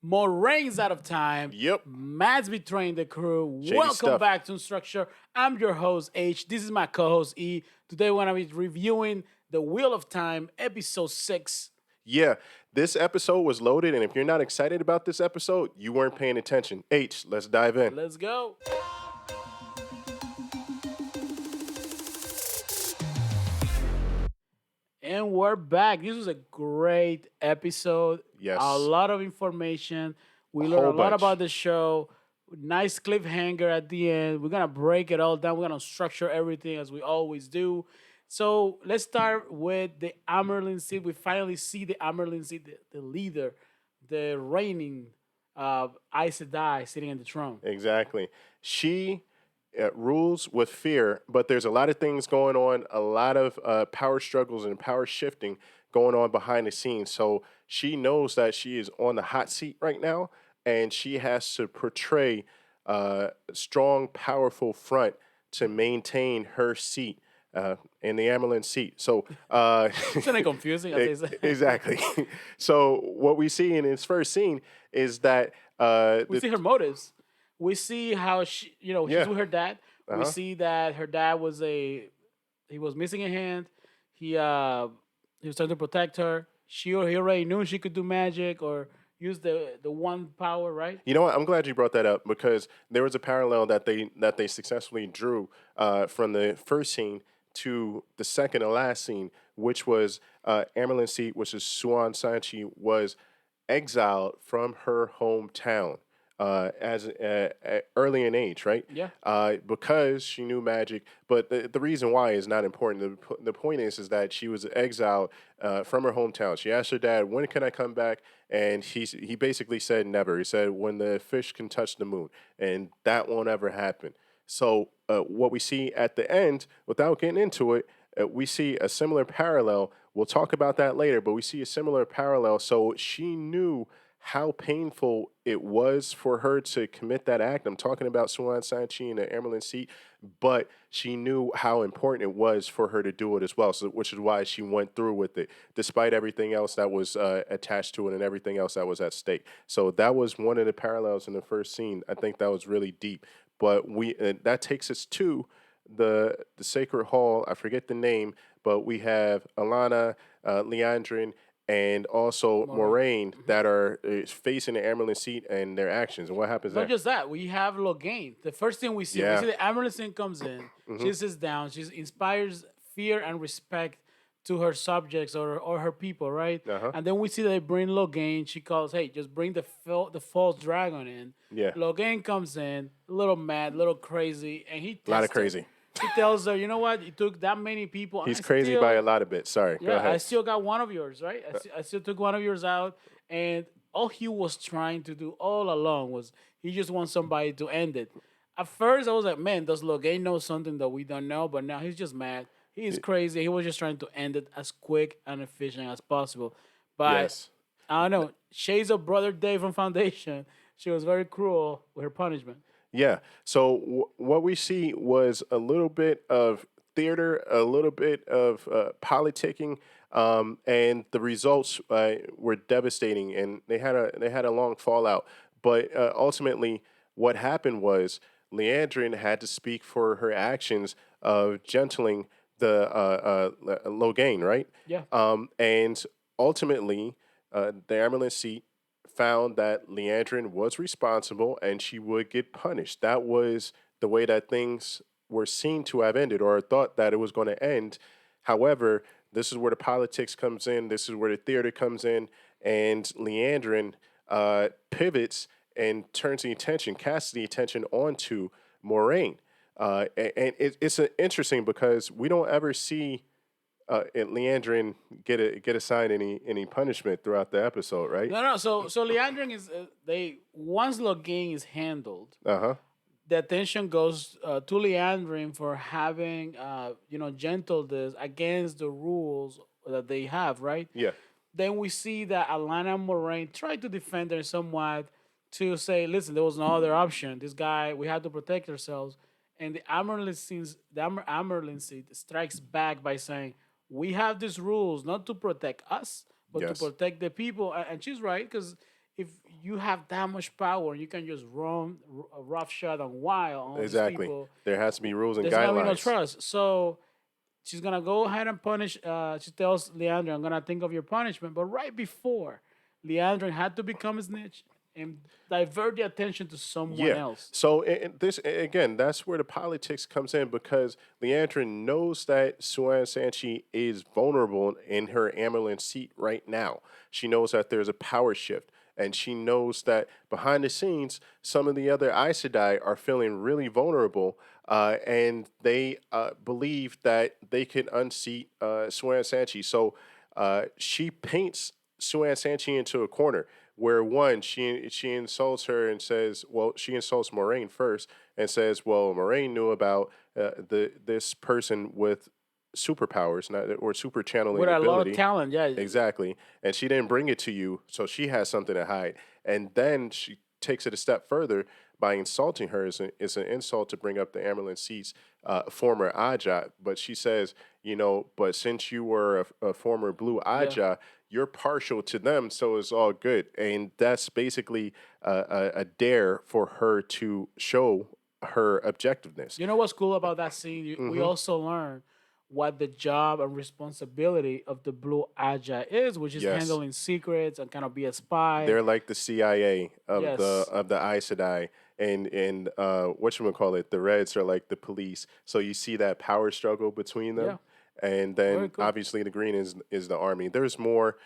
MOIRAINE's out of time. Yep. Matt's betraying the crew. Shady Welcome stuff. back to Structure. I'm your host, H. This is my co host, E. Today, we're going to be reviewing The Wheel of Time, episode 6. Yeah, this episode was loaded, and if you're not excited about this episode, you weren't paying attention. H, let's dive in. Let's go. And we're back. This was a great episode. Yes. A lot of information. We A learned a whole lot bunch. about the show. Nice cliffhanger at the end. We're gonna break it all down. We're gonna structure everything as we always do. So let's start with the Amerlin seed. We finally see the Amerlin seed, the leader, the reigning Aes Sedai sitting on the throne. Exactly. She rules with fear, but there's a lot of things going on, a lot of power struggles and power shifting going on behind the scenes. So she knows that she is on the hot seat right now, and she has to portray a strong, powerful front to maintain her seat in the Amerlin seat. So Isn't it confusing? As they say? exactly. So what we see in this first scene is that We see her motives. We see how she, she's Yeah. with her dad. We Uh-huh. see that her dad he was missing a hand. He was trying to protect her. He already knew she could do magic or use the one power, right? You know what? I'm glad you brought that up because there was a parallel that they successfully drew from the first scene to the second and last scene, which was Amerlin Seat, which is Suan Sanchi, was exiled from her hometown as early in age, right? Yeah. Because she knew magic. But the reason why is not important. The point is that she was exiled from her hometown. She asked her dad, "When can I come back?" And he basically said, "Never." He said, "When the fish can touch the moon," and that won't ever happen. So what we see at the end, without getting into it, we see a similar parallel. We'll talk about that later, but we see a similar parallel. So she knew how painful it was for her to commit that act. I'm talking about Suan Sanchi and the Amerlin seat, but she knew how important it was for her to do it as well. So, which is why she went through with it, despite everything else that was attached to it and everything else that was at stake. So that was one of the parallels in the first scene. I think that was really deep. But that takes us to the sacred hall. I forget the name, but we have Alana, Leandrin, and also Moraine that are facing the Amerlin seat and their actions. And what happens Not there? just that, we have Logain. The first thing we see Yeah. the Amerlin comes in. She sits down. She inspires fear and respect to her subjects or her people, right? Uh-huh. And then we see they bring Logain. She calls, "Hey, just bring the false dragon in." Yeah. Logain comes in, a little mad, a little crazy, and he A lot of tests her. crazy. He tells her, "You know what? You took that many people. and He's I crazy still- by a lot of bits. Sorry. Go yeah, ahead. I still got one of yours, right? I still took one of yours out, and all he was trying to do all along was he just wants somebody to end it. At first, I was like, man, does Logain know something that we don't know? But now he's just mad. He's crazy. He was just trying to end it as quick and efficient as possible. But Yes. I don't know. Shades of Brother Dave from Foundation. She was very cruel with her punishment. Yeah. So what we see was a little bit of theater, a little bit of politicking, and the results were devastating, and they had a long fallout. But ultimately, what happened was Leandrin had to speak for her actions of gentling the Logain, right? Yeah. And ultimately, the Amerlin seat found that Leandrin was responsible and she would get punished. That was the way that things were seen to have ended or thought that it was going to end. However, this is where the politics comes in. This is where the theater comes in. And Leandrin pivots and turns the attention, casts the attention onto Moraine. And it's interesting because we don't ever see Leandrin get assigned any punishment throughout the episode, right? No. So Leandrin is they once Logain is handled, Uh-huh. the attention goes to Leandrin for having gentled this against the rules that they have, right? Yeah. Then we see that Alana and Moraine try to defend her somewhat to say, listen, there was no other option. This guy, we had to protect ourselves. And the Amerlin seat strikes back by saying, we have these rules not to protect us, but Yes. to protect the people. And she's right, because if you have that much power, you can just run a rough shot on wild on all these Exactly. people. There has to be rules and There's gonna be no guidelines. trust. So she's gonna go ahead and punish. She tells Leandro, "I'm gonna think of your punishment." But right before, Leandro had to become a snitch and divert the attention to someone Yeah. else. So this again, that's where the politics comes in because Leandrin knows that Suan Sanchi is vulnerable in her ambulance seat right now. She knows that there's a power shift, and she knows that behind the scenes, some of the other Aes Sedai are feeling really vulnerable, and they believe that they can unseat Suan Sanchi. So she paints Suan Sanchi into a corner where one she insults her and says, well, she insults Moraine first and says, well, Moraine knew about the this person with superpowers, not or super channeling With a lot of ability. talent, yeah. Exactly. And she didn't bring it to you, so she has something to hide. And then she takes it a step further by insulting her. It's an insult to bring up the ambulance seats, former Aja. But she says, but since you were a former Blue Yeah. Aja, you're partial to them, so it's all good. And that's basically a dare for her to show her objectiveness. You know what's cool about that scene? We Hmm. also learn what the job and responsibility of the Blue Aja is, which is Yes. handling secrets and kind of be a spy. They're like the CIA Yes. of the Aes Sedai, and whatchamacallit, the Reds are like the police. So you see that power struggle between Yeah. them, and Very then cool. obviously the Green is the army. There's more,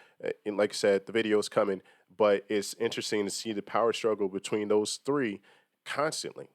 and like I said, the video's coming, but it's interesting to see the power struggle between those three constantly.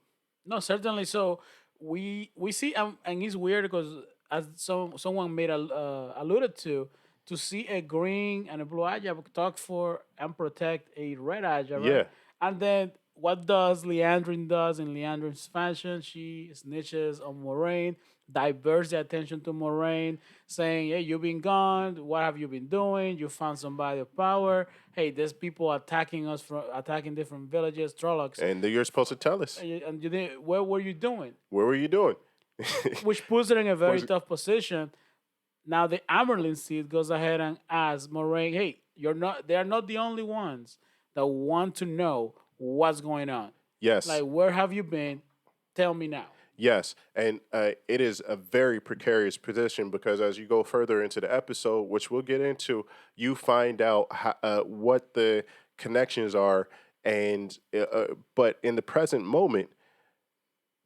No, certainly. So we see, and it's weird because as someone made a alluded to see a green and a blue Aja talk for and protect a red Aja, right? Yeah. And then what does Leandrin does in Leandrin's fashion? She snitches on Moraine, diverts the attention to Moraine, saying, "Hey, you've been gone. What have you been doing? You found somebody of power. Hey, there's people attacking us from attacking different villages, Trollocs. And you're supposed to tell us, And you didn't, what were you doing?" what were you doing? Which puts her in a very Was it? tough position. Now the Amerlin seed goes ahead and asks Moraine, "Hey, you're not. They are not the only ones that want to know what's going on. Yes. Like, where have you been? Tell me now." Yes, and it is a very precarious position because as you go further into the episode, which we'll get into, you find out what the connections are, and but in the present moment,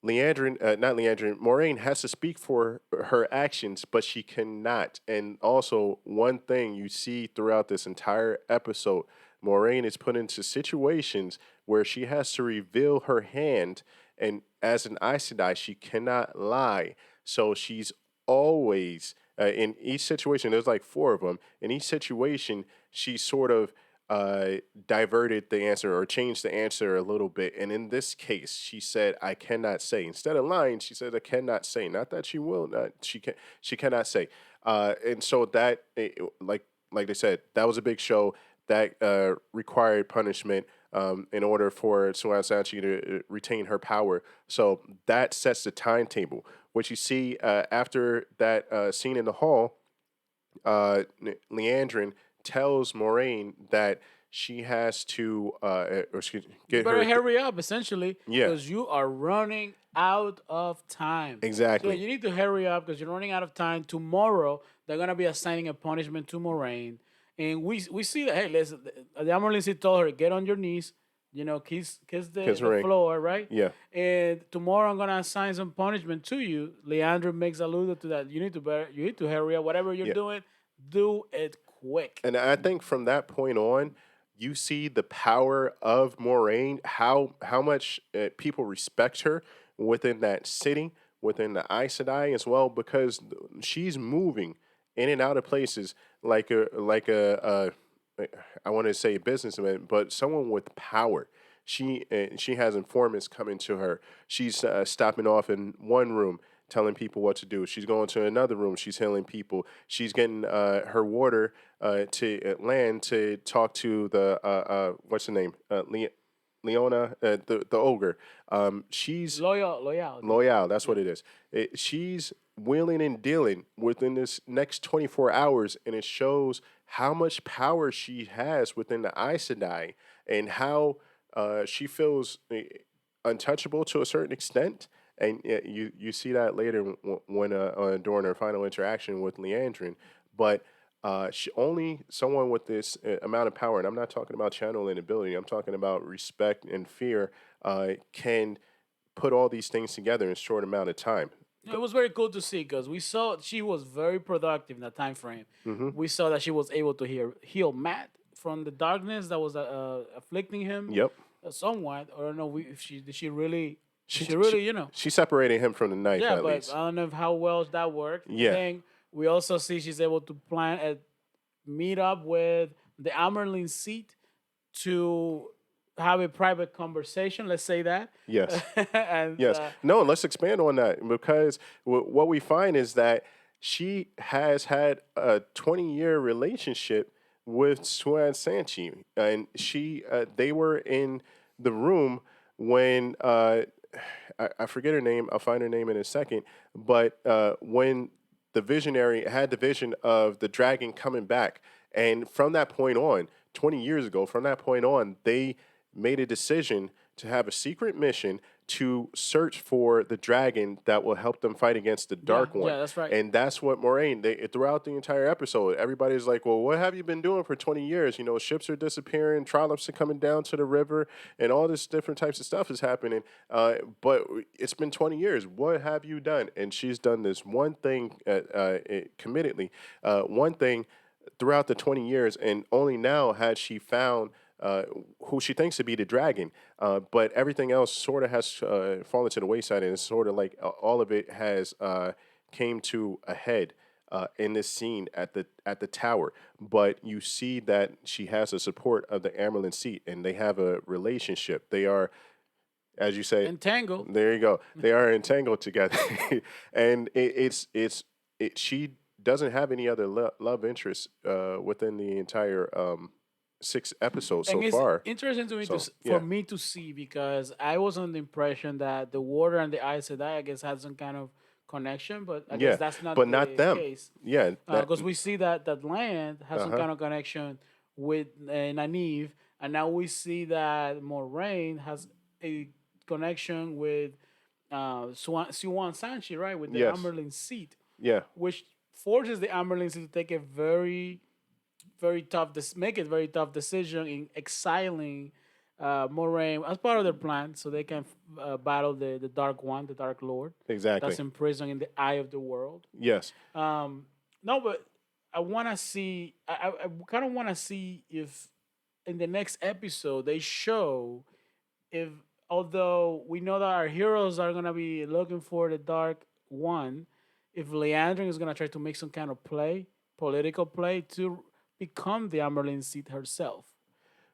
not Leandrin, Moraine has to speak for her actions, but she cannot. And also, one thing you see throughout this entire episode, Moraine is put into situations where she has to reveal her hand. And as an Aes Sedai, she cannot lie. So she's always, in each situation, there's like four of them. In each situation, she sort of diverted the answer or changed the answer a little bit. And in this case, she said, "I cannot say." Instead of lying, she said, "I cannot say." Not that she will not. She cannot say. And so that, like they said, that was a big show that required punishment in order for Suan Sanchi to retain her power. So that sets the timetable. What you see after that scene in the hall, Leandrin tells Moraine that she has to, or excuse, You get better her. hurry up, essentially, Yeah, because you are running out of time. So yeah, exactly. you need to hurry up because you're running out of time. Tomorrow they're gonna be assigning a punishment to Moraine, and we see that. Hey, listen, the Amarlinsi told her, "Get on your knees, kiss Kiss the ring. floor, right?" Yeah. And tomorrow I'm gonna assign some punishment to you. Leandro makes allude to that. You need to hurry up. Whatever you're Yeah. doing, do it quick. And I think from that point on, you see the power of Moraine, how much people respect her within that city, within the Aes Sedai as well, because she's moving in and out of places I want to say a businessman, but someone with power. She has informants coming to her. She's stopping off in one room, telling people what to do. She's going to another room. She's healing people. She's getting her water to land to talk to the what's the name, Leona, the ogre. She's Loyal. Loyal, that's Yeah. what it is. She's wheeling and dealing within this next 24 hours, and it shows how much power she has within the Aes Sedai and how she feels untouchable to a certain extent. And you see that later when during her final interaction with Leandrin. But only someone with this amount of power, and I'm not talking about channeling ability, I'm talking about respect and fear, can put all these things together in a short amount of time. It was very cool to see because we saw she was very productive in that time frame. We saw that she was able to heal Matt from the darkness that was afflicting him Yep. somewhat. I don't know if she did she really did She, she she really you know. she separated him from the knife Yeah, at but least. I don't know how well that worked. And Yeah. then we also see she's able to plan a meet up with the Amerlin seat to have a private conversation. Let's say that. Yes. and Yes. No, let's expand on that because what we find is that she has had a 20-year relationship with Swan Sanchi, and they were in the room when I forget her name. I'll find her name in a second. But when the visionary had the vision of the dragon coming back, and from that point on, 20 years ago, from that point on, they made a decision to have a secret mission to search for the dragon that will help them fight against the Dark One. yeah, that's right. And that's what Moiraine, throughout the entire episode, everybody's like, well, what have you been doing for 20 years? You know, ships are disappearing, trollops are coming down to the river, and all this different types of stuff is happening. But it's been 20 years. What have you done? And she's done this one thing committedly, one thing throughout the 20 years, and only now had she found who she thinks to be the dragon. But everything else sort of has fallen to the wayside, and it's sort of like all of it has came to a head in this scene at the tower. But you see that she has the support of the Amerlin seat, and they have a relationship. They are, as you say, Entangled. there you go. They are entangled together, and she doesn't have any other love interest within the entire 6 episodes so And it's far. interesting to me So for yeah, me to see because I was under the impression that the water and the ice Sedai, I guess, had some kind of connection, but I guess yeah, that's not but not the them. case. Yeah, that. Because we see that land has Uh some huh. kind of connection with Nynaeve, and now we see that Moraine has a connection with Siwan Sanchi, right, with the Yes. Amerlin seat, Yeah. which forces the Amerlin seat to take a very tough make it very tough decision in exiling Moraine as part of their plan so they can battle the Dark One, the Dark Lord, Exactly. that's imprisoned in the eye of the world. Yes. No, but I want to see. I kind of want to see if in the next episode they show if, although we know that our heroes are gonna be looking for the Dark One, if Leandrin is gonna try to make some kind of play, political play, to become the Amerlin seat herself.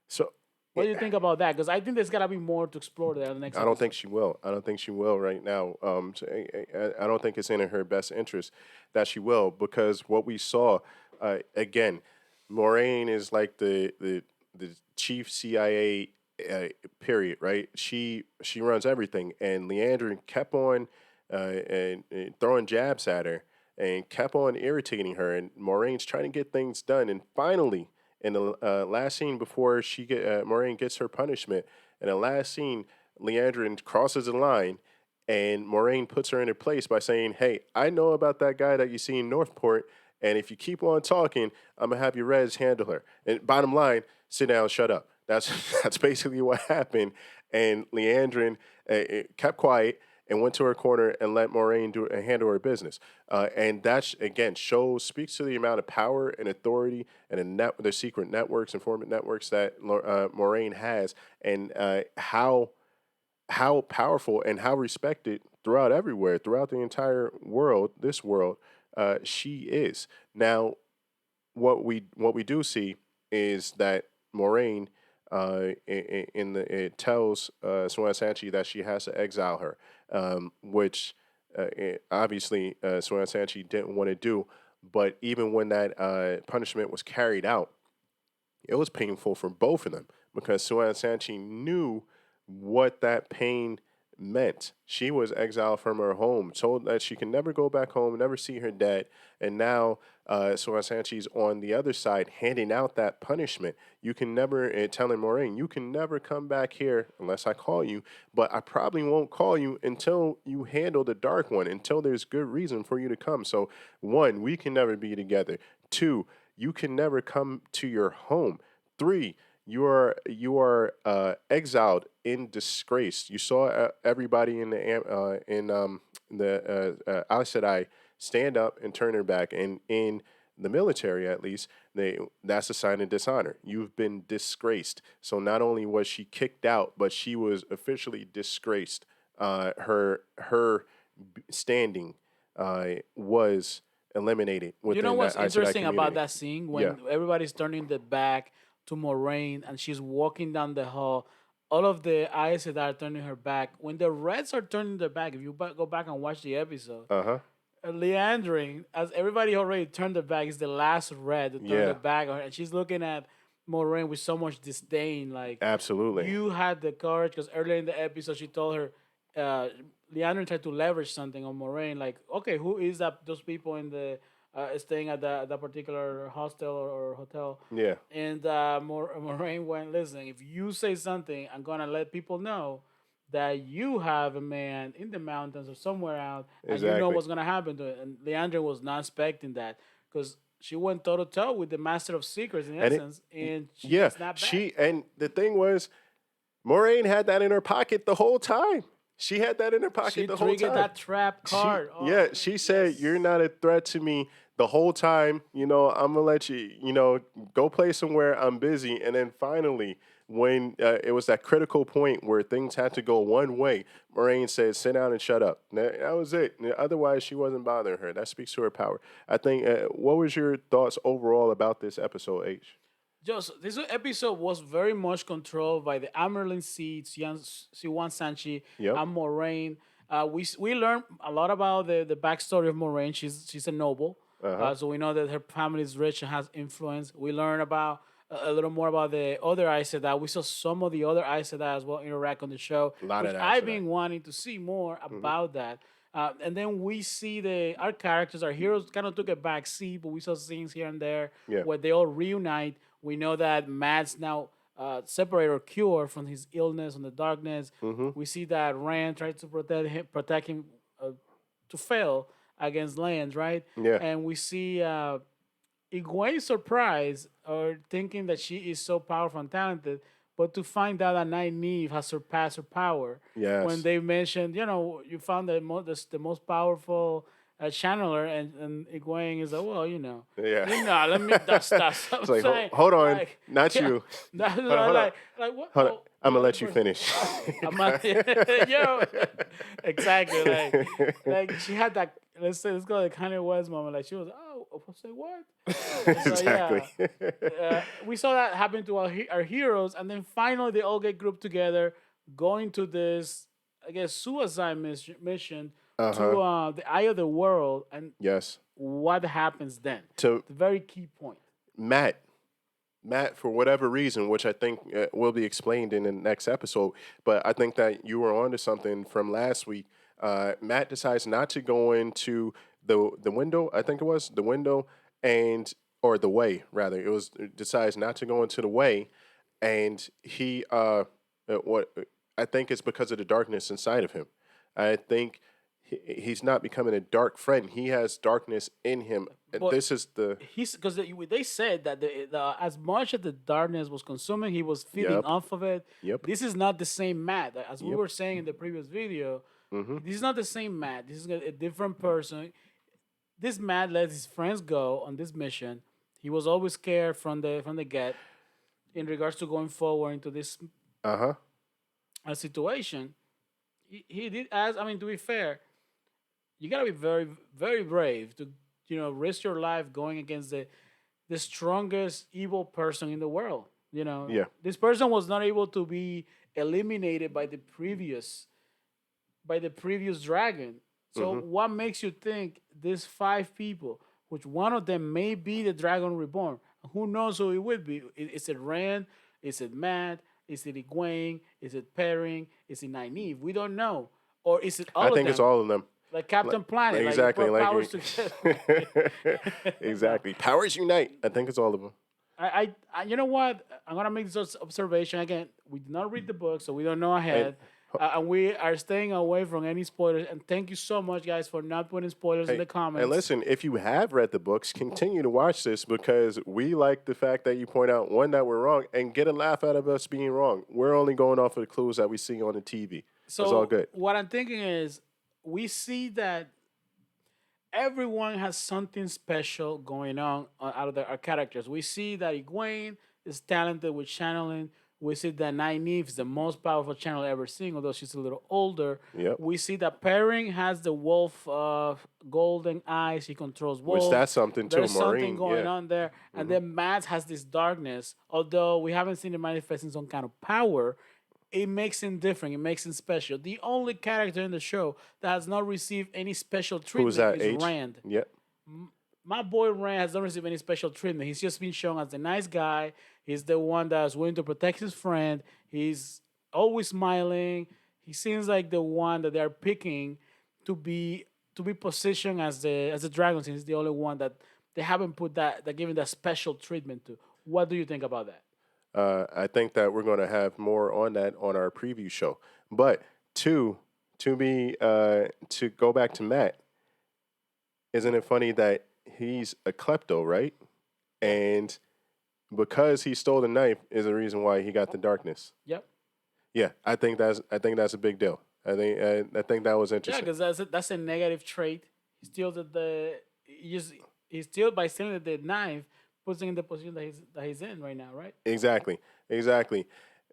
So What do you think about that? Because I think there's gotta be more to explore there in the next I don't think episode. she will. I don't think she will right now. I don't think it's in her best interest that she will because what we saw, again, Moraine is like the chief CIA. Period. Right. She runs everything, and Leandrin kept on and throwing jabs at her and kept on irritating her. And Moraine's trying to get things done, and finally, in the last scene before Moraine gets her punishment, in the last scene, Leandrin crosses the line, and Moraine puts her in her place by saying, "Hey, I know about that guy that you see in Northport, and if you keep on talking, I'm gonna have your Reds handle her. And bottom line, sit down, shut up." That's that's basically what happened. And Leandrin kept quiet and went to her corner and let Moraine handle her business. And that again speaks to the amount of power and authority and the secret networks, informant networks that Moraine has, and how powerful and how respected throughout everywhere, throughout the entire world, this world, she is. Now, what we do see is that Moraine it tells Swan Sanchi that she has to exile her, which obviously Swan Sanchi didn't want to do. But even when that punishment was carried out, it was painful for both of them because Swan Sanchi knew what that pain meant. She was exiled from her home, told that she can never go back home, never see her dad. And now, Sora Sanchi's on the other side, handing out that punishment. You can never, telling Moiraine, you can never come back here unless I call you, but I probably won't call you until you handle the Dark One, until there's good reason for you to come. So, one, we can never be together. Two, you can never come to your home. Three, you are exiled in disgrace. You saw everybody in the Aes Sedai stand up and turn their back, and in the military at least, that's a sign of dishonor. You've been disgraced. So not only was she kicked out, but she was officially disgraced. Her standing was eliminated You know within what's that Aes Sedai interesting about community. that scene Yeah. when everybody's turning their back to Moraine and she's walking down the hall. All of the Aes Sedai are turning her back. When the Reds are turning their back, if you go back and watch the episode, Uh huh. Leandrin, as everybody already turned their back, is the last Red to turn Yeah. their back on her, and she's looking at Moraine with so much disdain. Like, Absolutely. you had the courage, because earlier in the episode she told her, Leandrin tried to leverage something on Moraine. Like, okay, who is that? Those people in the staying at that particular hostel or hotel. Yeah. And Moraine went, listen, if you say something, I'm gonna let people know that you have a man in the mountains or somewhere out, and you know Exactly. what's gonna happen to it. And Leandra was not expecting that, because she went toe to toe with the Master of Secrets in And it, essence, and she yeah, snapped back. she and the thing was, Moraine had that in her pocket the whole time. She had that in her pocket She the whole triggered time. that trap She, card. Oh, yeah, she said, yes. "You're not a threat to me the whole time. I'm gonna let you, go play somewhere. I'm busy." And then finally, when it was that critical point where things had to go one way, Moraine said, "Sit down and shut up." That was it. Otherwise, she wasn't bothering her. That speaks to her power. I think. What was your thoughts overall about this episode, H? Just this episode was very much controlled by the Amerlin Seed, Siwan Sanchi, Yep. and Moraine. We learned a lot about the backstory of Moraine. She's a noble, Uh huh. so we know that her family is rich and has influence. We learn about a little more about the other Aes Sedai. We saw some of the other Aes Sedai as well interact on the show, A lot which of that. I've been wanting to see more about that. And then we see our characters, our heroes, kind of took a back seat, but we saw scenes here and there Yeah. where they all reunite. We know that Matt's now separated or cured from his illness and the darkness. We see that Rand tried to protect him to fail against Lance, right? Yeah. And we see Egwene surprised or thinking that she is so powerful and talented, but to find out that Nynaeve has surpassed her power. When Yes. they mentioned, you found the most powerful channeler, and Egwene is like, well, Yeah. let me. That's what It's I'm like, saying. hold on, Like, not yeah, you. that's Hold on. like what? Hold on. Oh, I'm gonna the let you person- finish. I'm not, exactly. Like she had that. Let's go to Kanye West moment. Like she was, say what? So Exactly. we saw that happen to our heroes, and then finally they all get grouped together, going to this, I guess, suicide mission to the eye of the world, and Yes. what happens then? To The very key point. Matt, for whatever reason, which I think will be explained in the next episode, but I think that you were onto something from last week. Matt decides not to go into the window. I think it was the window, and or the way rather. It decides not to go into the way, and he what I think it's because of the darkness inside of him. I think he's not becoming a dark friend. He has darkness in him. But This is the he's because they said that as much as the darkness was consuming, he was feeding Yep. off of it. Yep. This is not the same Matt. As we Yep. were saying in the previous video, this is not the same Matt. This is a different person. This Matt let his friends go on this mission. He was always scared from the get in regards to going forward into this situation. He did ask. I mean, to be fair, you gotta be very, very brave to risk your life going against the strongest evil person in the world. Yeah. This person was not able to be eliminated by the previous dragon. So what makes you think these 5 people, which one of them may be the Dragon Reborn? Who knows who it would be? Is it Rand? Is it Matt? Is it Egwene? Is it Perrin? Is it Nynaeve? We don't know. Or is it I all of think it's them? all of them. Like Like, Captain Planet, like your exactly. Like powers together. No. exactly. Powers unite. I think it's all of them. You know what? I'm gonna make this observation again. We did not read the book, so we don't know And ahead, and we are staying away from any spoilers. And thank you so much, guys, for not putting spoilers in hey, the and comments. listen, if you have read the books, continue to watch this because we like the fact that you point out one that we're wrong and get a laugh out of us being wrong. We're only going off of the clues that we see on the TV. That's all So good. what I'm thinking is, we see that everyone has something special going on out of our characters. We see that Egwene is talented with channeling. We see that Nynaeve is the most powerful channeler ever seen, although she's a little older. Yep. We see that Perrin has the wolf golden eyes. He controls Which wolves. that's something too, There's something Maureen. going Yeah. on there. And then Matt has this darkness. Although we haven't seen it manifesting some kind of power, it makes him different. It makes him special. The only character in the show that has not received any special Who's treatment that? is H. Rand. Yep. My boy Rand has not received any special treatment. He's just been shown as the nice guy. He's the one that's willing to protect his friend. He's always smiling. He seems like the one that they're picking to be positioned as the dragon. Since he's the only one that they haven't put that given that special treatment to. What do you think about that? I think that we're going to have more on that on our preview show. But to go back to Matt, isn't it funny that he's a klepto, right? And because he stole the knife is the reason why he got the darkness. Yep. Yeah, I think that's a big deal. I think that was Yeah, interesting. because that's a negative trait. He steals he steals by stealing the knife, puts him in the position that he's in right now, right? Exactly. Exactly.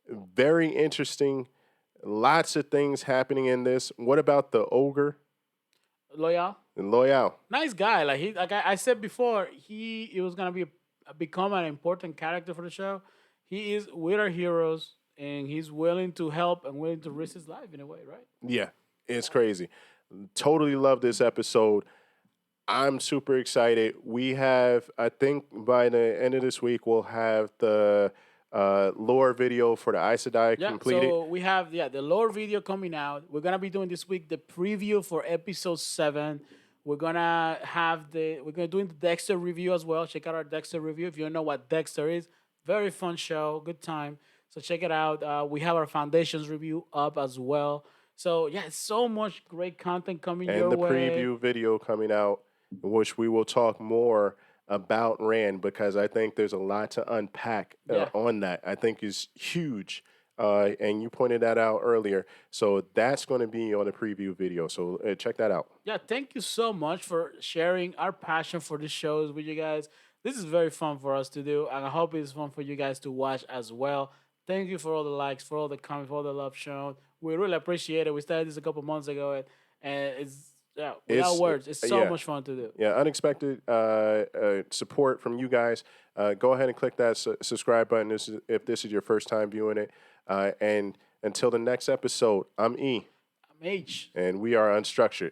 Very interesting. Lots of things happening in this. What about the ogre Loyal, and Loyal? nice guy. Like I said before, he was gonna become an important character for the show. He is with our heroes, and he's willing to help and willing to risk his life in a way, right? Yeah, it's crazy. Totally love this episode. I'm super excited. We have, I think by the end of this week, we'll have the lore video for the Aes Sedai Yeah, completed. so we have the lore video coming out. We're gonna be doing this week the preview for episode 7. We're gonna doing the Dexter review as well. Check out our Dexter review if you don't know what Dexter is. Very fun show, good time. So check it out. We have our Foundations review up as well. So yeah, so much great content coming And your the way. preview video coming out, in which we will talk more about Rand because I think there's a lot to unpack Yeah. on that. I think is huge. And you pointed that out earlier. So that's going to be on the preview video. So check that out. Yeah, thank you so much for sharing our passion for the shows with you guys. This is very fun for us to do, and I hope it's fun for you guys to watch as well. Thank you for all the likes, for all the comments, for all the love shown. We really appreciate it. We started this a couple months ago, and it's without It's- words, it's so yeah. much fun to do. Yeah, unexpected support from you guys. Go ahead and click that subscribe button if this is your first time viewing it. And until the next episode, I'm E, I'm H. and we are Unstructured.